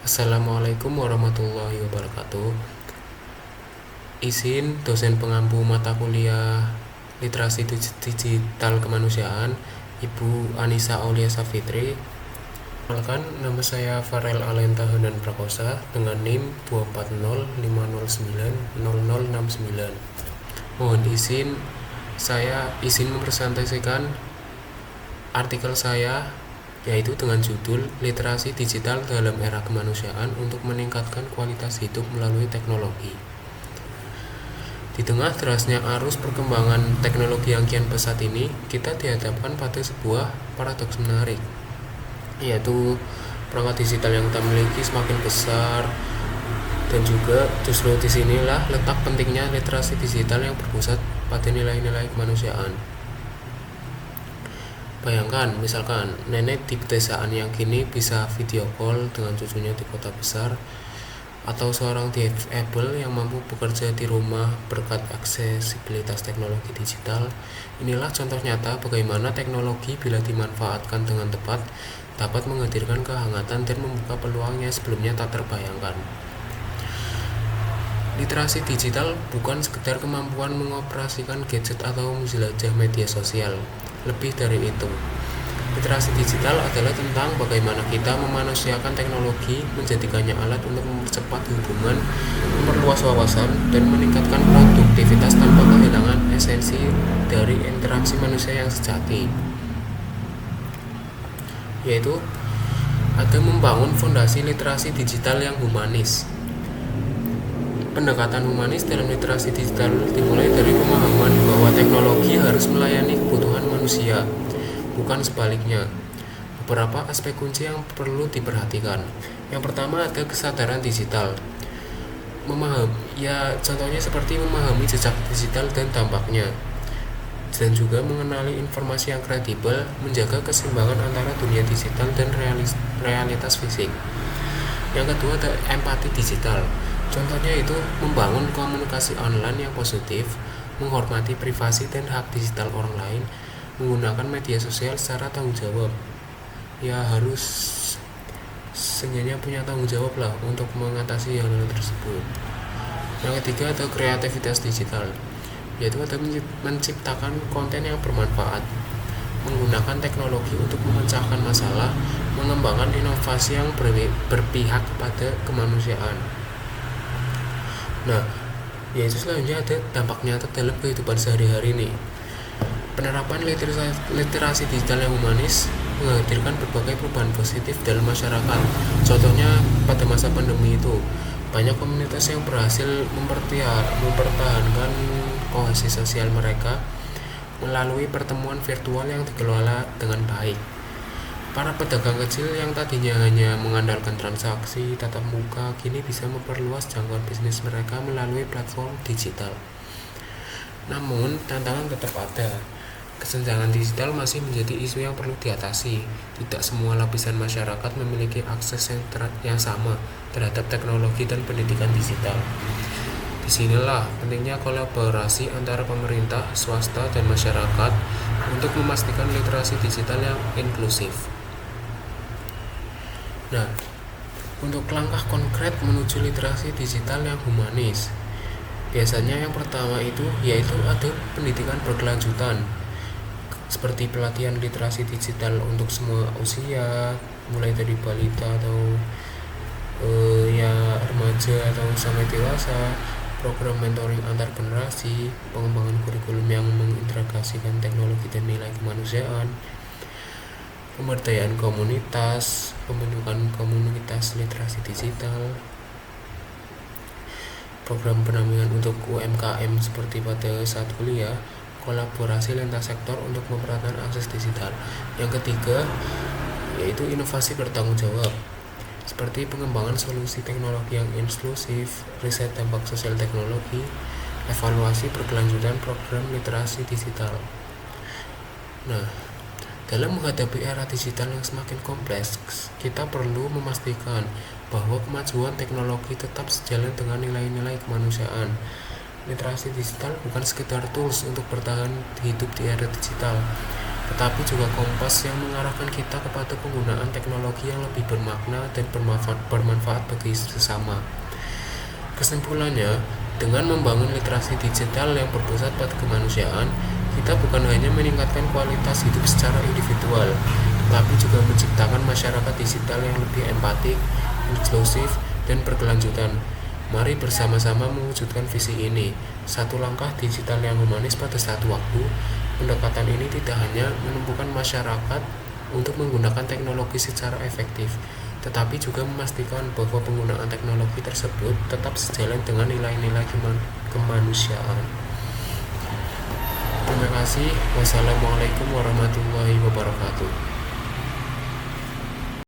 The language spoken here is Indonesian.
Assalamualaikum warahmatullahi wabarakatuh. Izin dosen pengampu mata kuliah Literasi Digital Kemanusiaan, Ibu Anissa Aulia Safitri. Perkenalkan, nama saya Farel Alenta Hanan Prakosa dengan NIM 24050900069. Mohon izin, saya izin mempresentasikan artikel saya, yaitu dengan judul Literasi Digital dalam Era Kemanusiaan untuk Meningkatkan Kualitas Hidup Melalui Teknologi. Di tengah derasnya arus perkembangan teknologi yang kian pesat ini, kita dihadapkan pada sebuah paradoks menarik, yaitu perangkat digital yang kita miliki semakin besar, dan juga justru disinilah letak pentingnya literasi digital yang berpusat pada nilai-nilai kemanusiaan. Bayangkan, misalkan nenek di pedesaan yang kini bisa video call dengan cucunya di kota besar, atau seorang disable yang mampu bekerja di rumah berkat aksesibilitas teknologi digital. Inilah contoh nyata bagaimana teknologi bila dimanfaatkan dengan tepat dapat menghadirkan kehangatan dan membuka peluang yang sebelumnya tak terbayangkan. Literasi digital bukan sekedar kemampuan mengoperasikan gadget atau menjelajah media sosial. Lebih dari itu, literasi digital adalah tentang bagaimana kita memanusiakan teknologi, menjadikannya alat untuk mempercepat hubungan, memperluas wawasan, dan meningkatkan produktivitas tanpa kehilangan esensi dari interaksi manusia yang sejati, yaitu ada membangun fondasi literasi digital yang humanis. Pendekatan humanis dalam literasi digital dimulai dari pemahaman bahwa teknologi harus melayani kebutuhan manusia, bukan sebaliknya. Beberapa aspek kunci yang perlu diperhatikan. Yang pertama ada kesadaran digital. Contohnya seperti memahami jejak digital dan dampaknya, dan juga mengenali informasi yang kredibel, menjaga keseimbangan antara dunia digital dan realitas fisik. Yang kedua ada empati digital. Contohnya itu membangun komunikasi online yang positif, menghormati privasi dan hak digital orang lain, menggunakan media sosial secara tanggung jawab. Ya harus seenggaknya punya tanggung jawab lah untuk mengatasi hal tersebut. Yang ketiga ada kreativitas digital, yaitu ada menciptakan konten yang bermanfaat, menggunakan teknologi untuk memecahkan masalah, mengembangkan inovasi yang berpihak kepada kemanusiaan. Nah, yaitu selanjutnya ada dampak nyata dalam kehidupan sehari-hari nih. Penerapan literasi digital yang humanis menghadirkan berbagai perubahan positif dalam masyarakat. Contohnya pada masa pandemi itu, banyak komunitas yang berhasil mempertahankan kohesi sosial mereka melalui pertemuan virtual yang dikelola dengan baik. Para pedagang kecil yang tadinya hanya mengandalkan transaksi tatap muka kini bisa memperluas jangkauan bisnis mereka melalui platform digital. Namun, tantangan tetap ada. Kesenjangan digital masih menjadi isu yang perlu diatasi. Tidak semua lapisan masyarakat memiliki akses yang sama terhadap teknologi dan pendidikan digital. Disinilah pentingnya kolaborasi antara pemerintah, swasta, dan masyarakat untuk memastikan literasi digital yang inklusif. Nah, untuk langkah konkret menuju literasi digital yang humanis, biasanya yang pertama itu yaitu ada pendidikan berkelanjutan, seperti pelatihan literasi digital untuk semua usia, mulai dari balita atau remaja atau sampai dewasa, program mentoring antar generasi, pengembangan kurikulum yang mengintegrasikan teknologi dan nilai kemanusiaan, pemberdayaan komunitas, pembentukan komunitas literasi digital, program pendampingan untuk UMKM seperti pada saat kuliah, kolaborasi lintas sektor untuk memperhatikan akses digital. Yang ketiga yaitu inovasi bertanggung jawab, seperti pengembangan solusi teknologi yang inklusif, riset dampak sosial teknologi, evaluasi berkelanjutan program literasi digital. Nah, dalam menghadapi era digital yang semakin kompleks, kita perlu memastikan bahwa kemajuan teknologi tetap sejalan dengan nilai-nilai kemanusiaan. Literasi digital bukan sekedar tools untuk bertahan hidup di era digital, tetapi juga kompas yang mengarahkan kita kepada penggunaan teknologi yang lebih bermakna dan bermanfaat bagi sesama. Kesimpulannya, dengan membangun literasi digital yang berpusat pada kemanusiaan, kita bukan hanya meningkatkan kualitas hidup secara individual, tetapi juga menciptakan masyarakat digital yang lebih empatik, inklusif, dan berkelanjutan. Mari bersama-sama mewujudkan visi ini. Satu langkah digital yang humanis pada satu waktu. Pendekatan ini tidak hanya menumbuhkan masyarakat untuk menggunakan teknologi secara efektif, tetapi juga memastikan bahwa penggunaan teknologi tersebut tetap sejalan dengan nilai-nilai kemanusiaan. Terima kasih. Wassalamualaikum warahmatullahi wabarakatuh.